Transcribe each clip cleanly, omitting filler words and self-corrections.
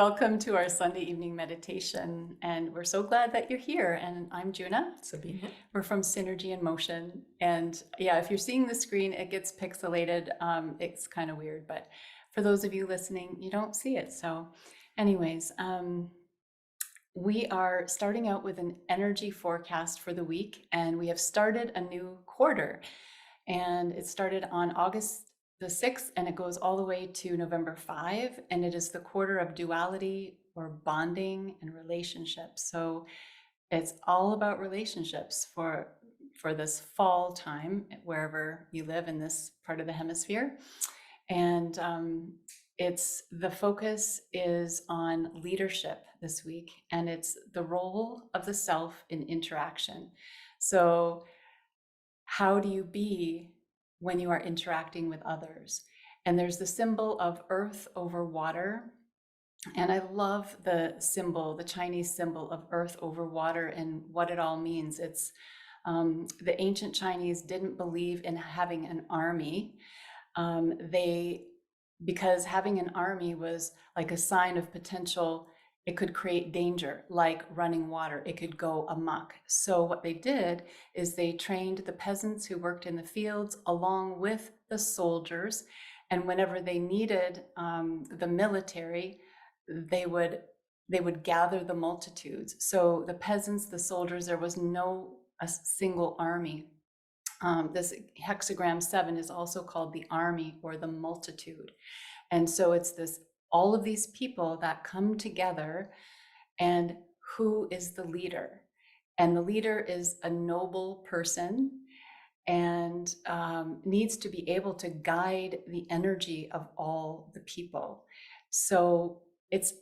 Welcome to our Sunday evening meditation, and we're so glad that you're here. And I'm Juna. Sabine. We're from Synergy in Motion. And yeah, if you're seeing the screen, it gets pixelated. It's kind of weird, but for those of you listening, you don't see it. So anyways, we are starting out with an energy forecast for the week, and we have started a new quarter. And it started on August the 6th, and it goes all the way to November 5. And it is the quarter of duality or bonding and relationships. So it's all about relationships for this fall time, wherever you live in this part of the hemisphere. And the focus is on leadership this week, and it's the role of the self in interaction. So how do you be when you are interacting with others? And there's the symbol of earth over water. And I love the symbol, the Chinese symbol of earth over water and what it all means. It's the ancient Chinese didn't believe in having an army. Because having an army was like a sign of potential. It could create danger, like running water. It could go amok. So what they did is they trained the peasants who worked in the fields along with the soldiers. And whenever they needed the military, they would gather the multitudes. So the peasants, the soldiers, there was no a single army. This hexagram 7 is also called the army or the multitude. And so it's all of these people that come together, and who is the leader? And the leader is a noble person and needs to be able to guide the energy of all the people. So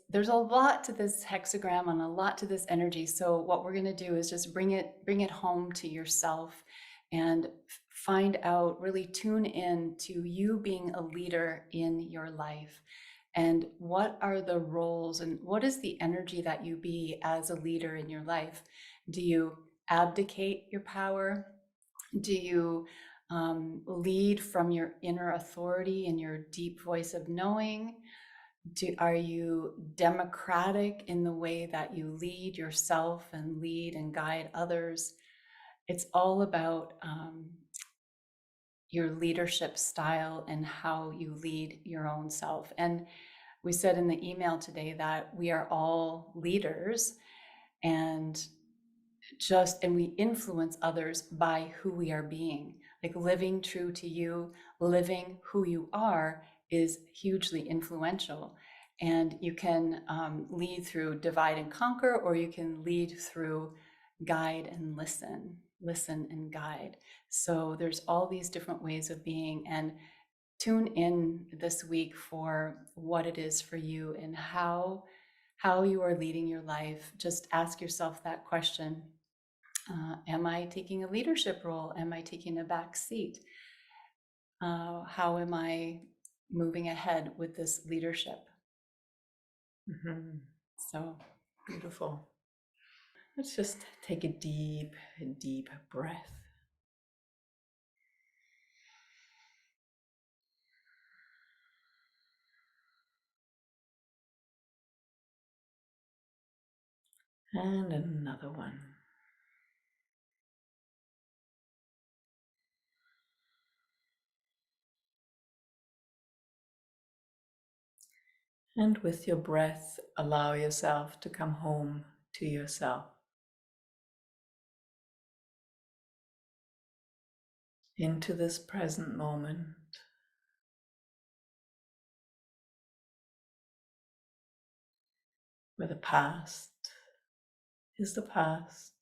there's a lot to this hexagram and a lot to this energy. So what we're going to do is just bring it home to yourself and find out, really tune in to you being a leader in your life. And what are the roles and what is the energy that you be as a leader in your life? Do you abdicate your power? Do you lead from your inner authority and your deep voice of knowing? Are you democratic in the way that you lead yourself and lead and guide others? It's all about your leadership style and how you lead your own self. And we said in the email today that we are all leaders, and we influence others by who we are being. Like living true to you, living who you are is hugely influential. And you can lead through divide and conquer, or you can lead through guide and listen and guide. So there's all these different ways of being, and tune in this week for what it is for you and how you are leading your life. Just ask yourself that question. Am I taking a leadership role? Am I taking a back seat? How am I moving ahead with this leadership? Mm-hmm. So Beautiful. Let's just take a deep breath. And another one. And with your breath, allow yourself to come home to yourself. Into this present moment. Where the past is the past,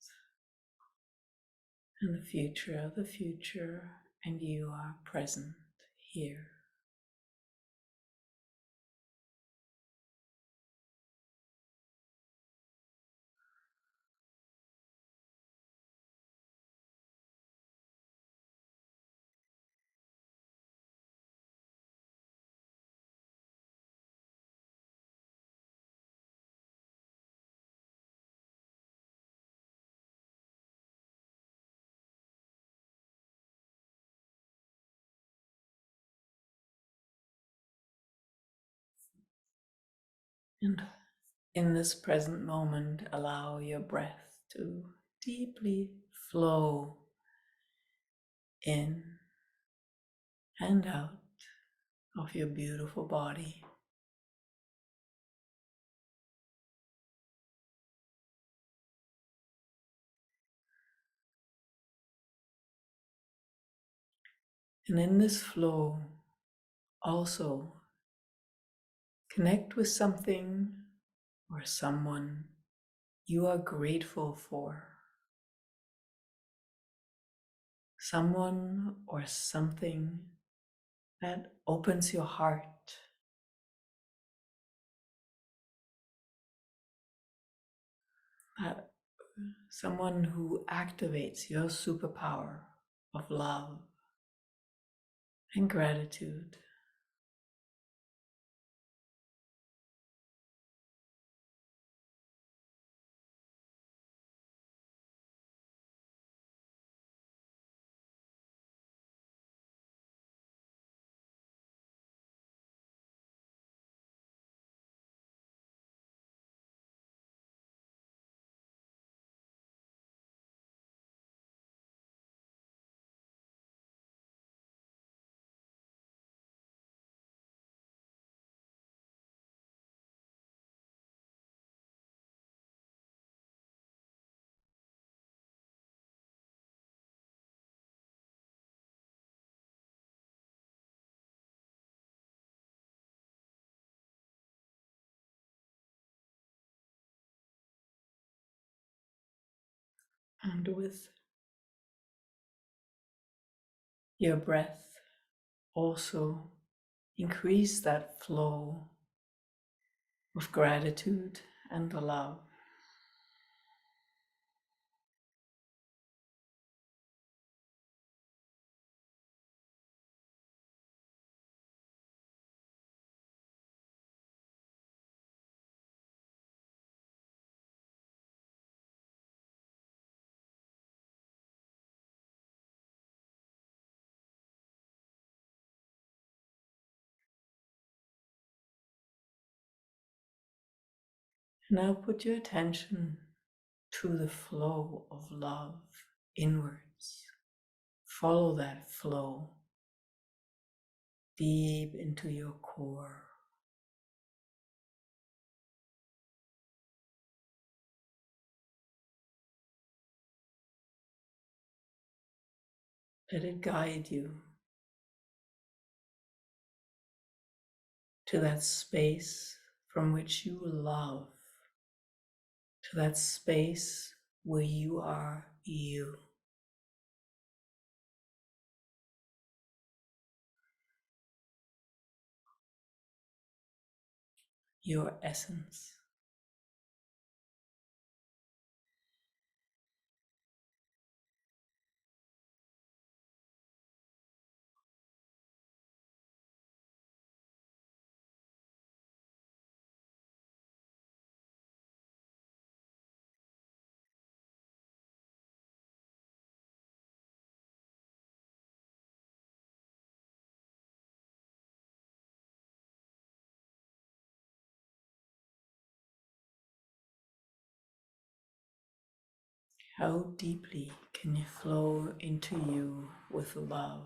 and the future, and you are present here. And In this present moment, allow your breath to deeply flow in and out of your beautiful body. And in this flow, also connect with something or someone you are grateful for. Someone or something that opens your heart. Someone who activates your superpower of love and gratitude. And with your breath, also increase that flow of gratitude and love. Now put your attention to the flow of love inwards. Follow that flow deep into your core. Let it guide you to that space from which you love, to that space where you are you, your essence. How deeply can you flow into you with love?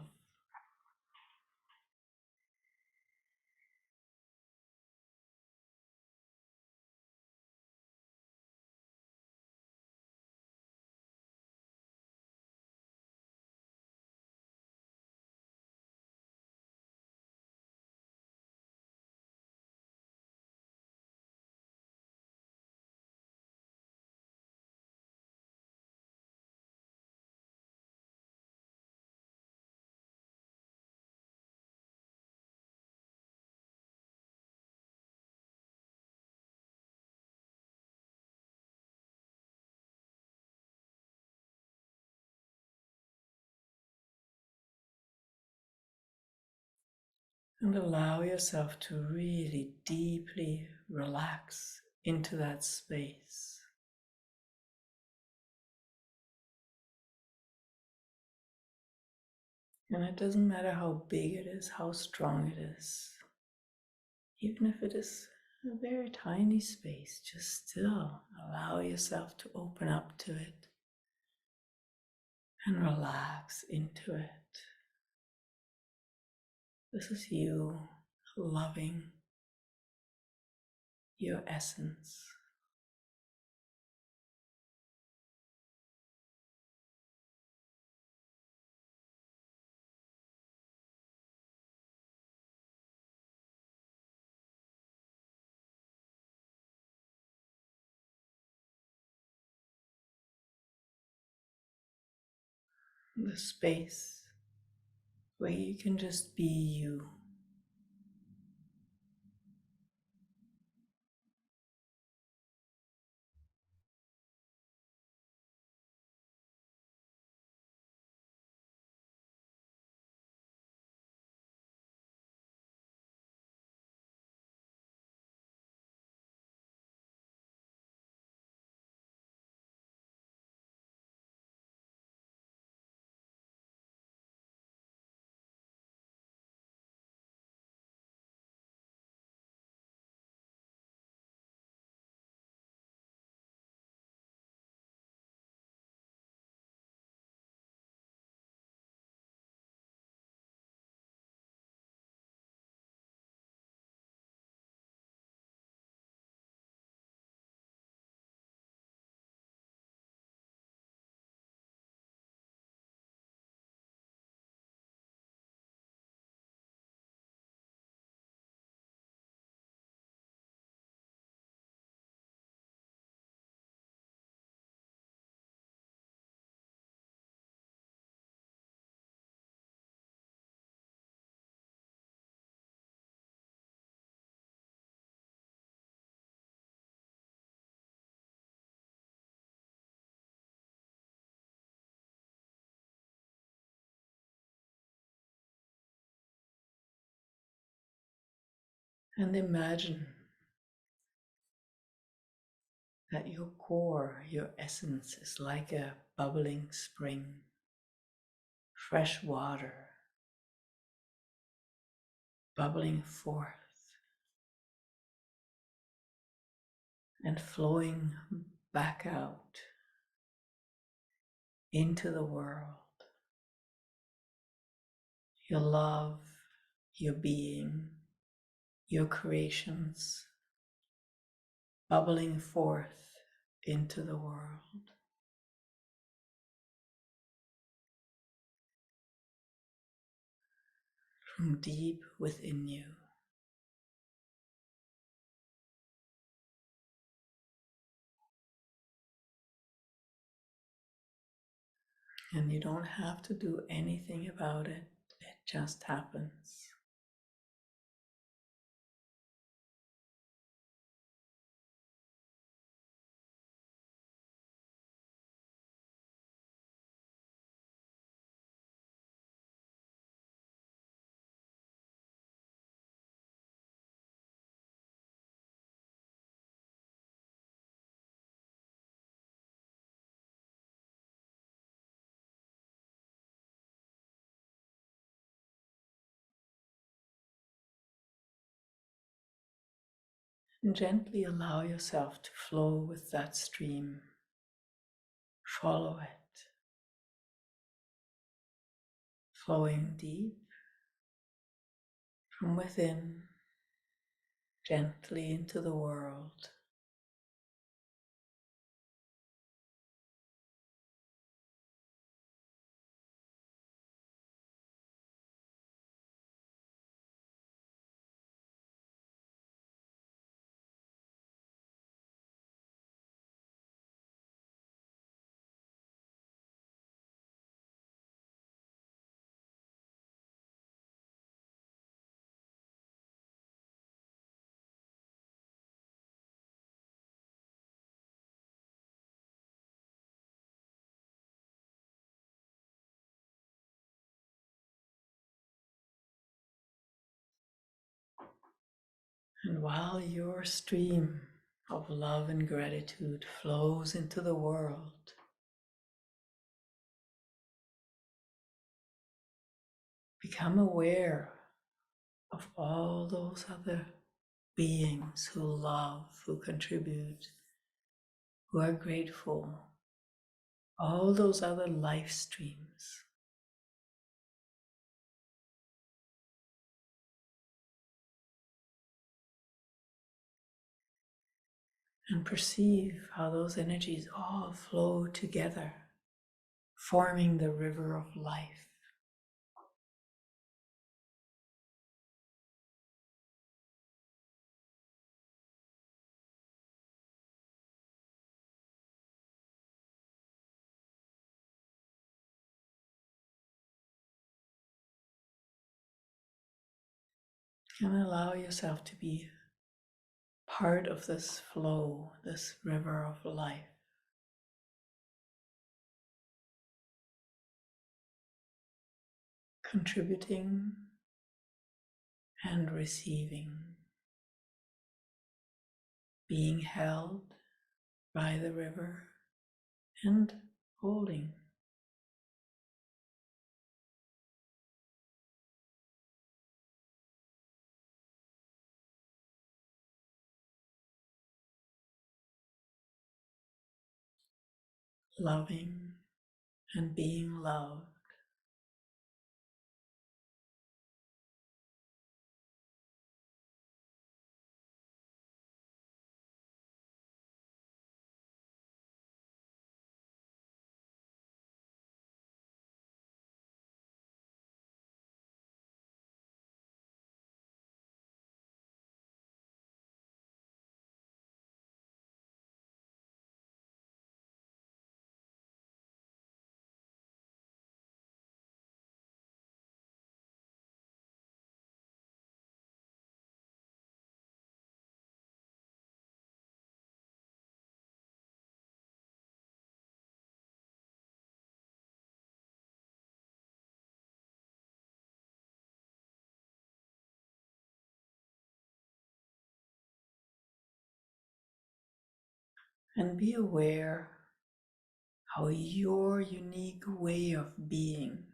And allow yourself to really deeply relax into that space. And it doesn't matter how big it is, how strong it is, even if it is a very tiny space, just still allow yourself to open up to it and relax into it. This is you loving your essence. The space where you can just be you. And imagine that your core, your essence, is like a bubbling spring, fresh water bubbling forth and flowing back out into the world. Your love, your being, your creations bubbling forth into the world. From deep within you. And you don't have to do anything about it, it just happens. And gently allow yourself to flow with that stream. Follow it, flowing deep from within, gently into the world. And while your stream of love and gratitude flows into the world, become aware of all those other beings who love, who contribute, who are grateful, all those other life streams. And perceive how those energies all flow together, forming the river of life. And allow yourself to be part of this flow, this river of life, contributing and receiving, being held by the river and holding. Loving and being loved. And be aware how your unique way of being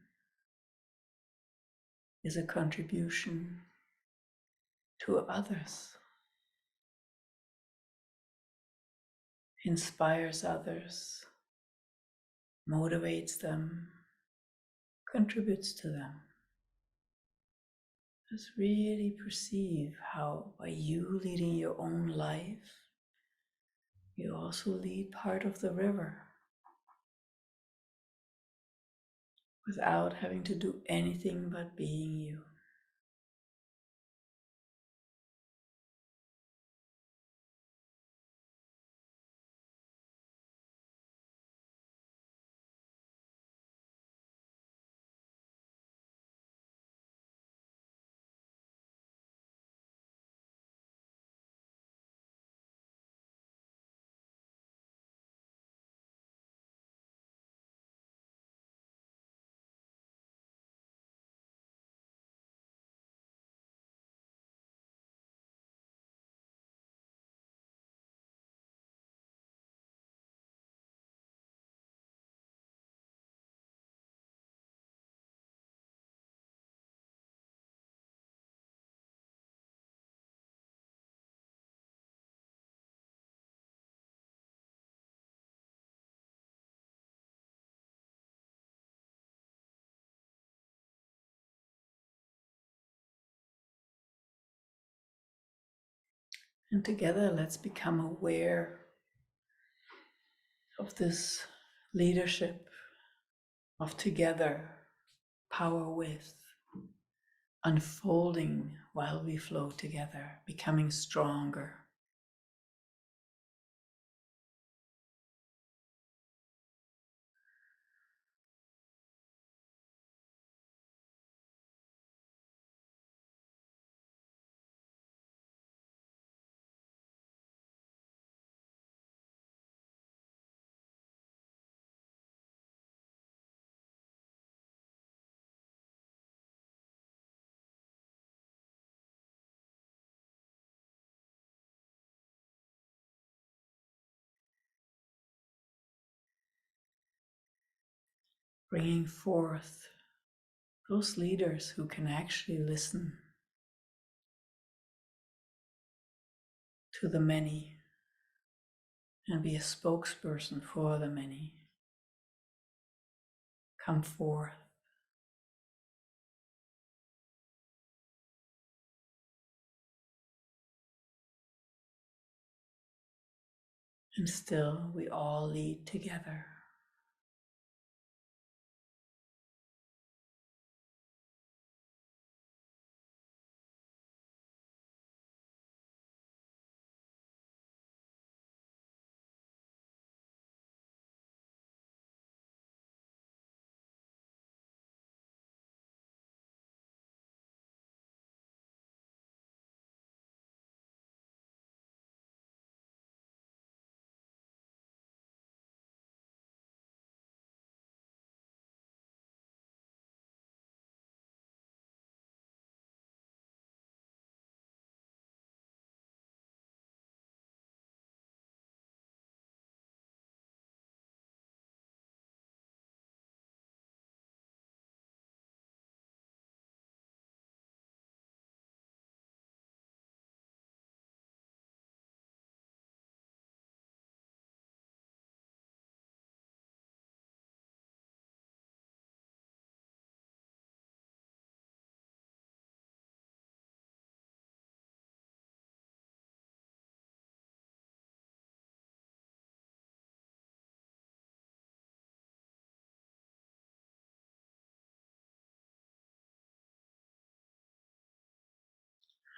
is a contribution to others, inspires others, motivates them, contributes to them. Just really perceive how by you leading your own life, you also lead part of the river without having to do anything but being you. And together, let's become aware of this leadership of together, power with, unfolding while we flow together, becoming stronger. Bringing forth those leaders who can actually listen, to the many and be a spokesperson for the many. Come forth. And still we all lead together.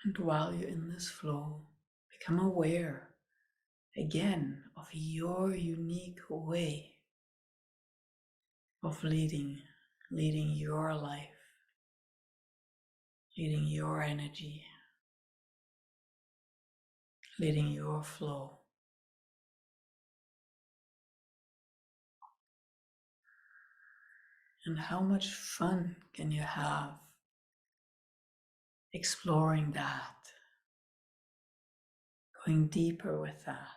And while you're in this flow, become aware again of your unique way of leading your life, leading your energy, leading your flow. And how much fun can you have exploring that, going deeper with that?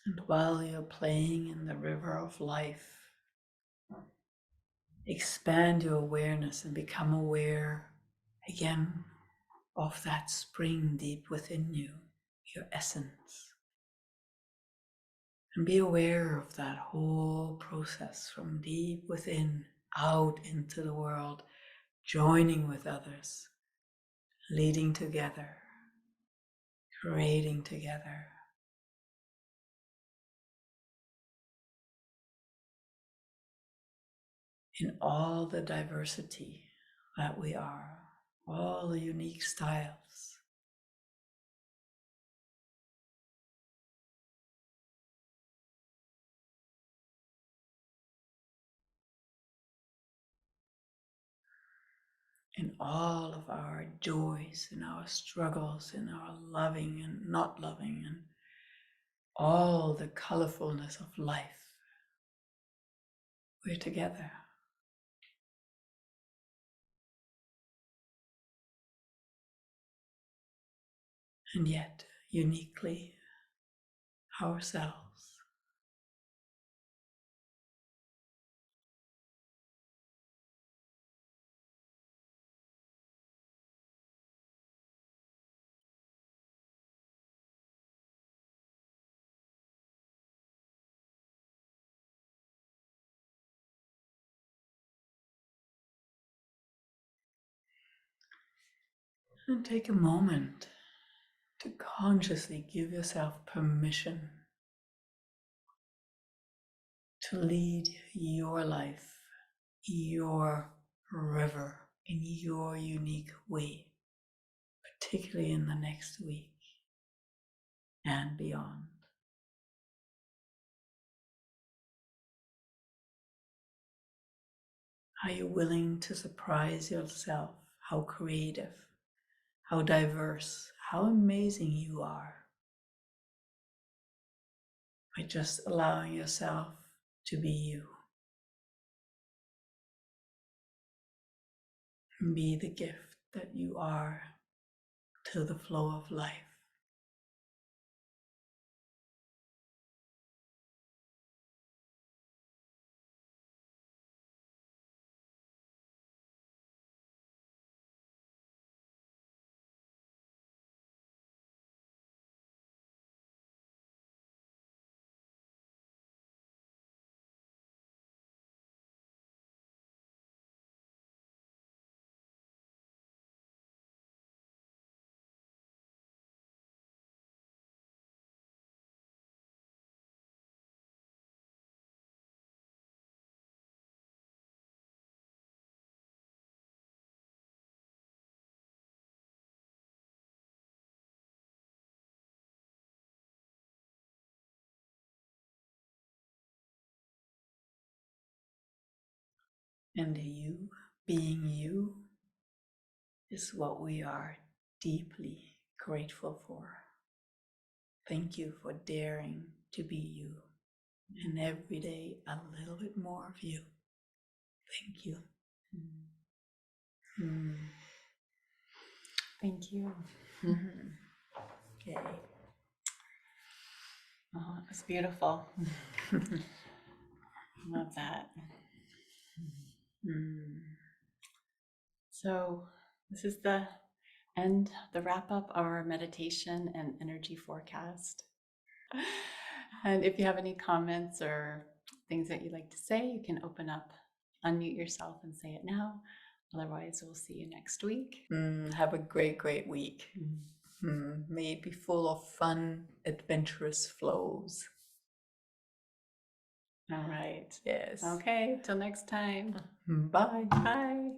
And while you're playing in the river of life, expand your awareness and become aware again of that spring deep within you, your essence. And be aware of that whole process from deep within out into the world, joining with others, leading together, creating together. In all the diversity that we are, all the unique styles. In all of our joys, in our struggles, in our loving and not loving, and all the colorfulness of life, we're together. And yet, uniquely, ourselves. And take a moment to consciously give yourself permission to lead your life, your river, in your unique way, particularly in the next week and beyond. Are you willing to surprise yourself how creative, how diverse, how amazing you are by just allowing yourself to be you? Be the gift that you are to the flow of life. And you, being you, is what we are deeply grateful for. Thank you for daring to be you, and every day a little bit more of you. Thank you. Thank you. Okay. Oh, it was beautiful. Love that. So this is the end, the wrap up of our meditation and energy forecast. And if you have any comments or things that you'd like to say, you can open up, unmute yourself and say it now. Otherwise, we'll see you next week. Have a great, great week. May it be full of fun, adventurous flows. All right. Yes. Okay, till next time. Bye. Bye.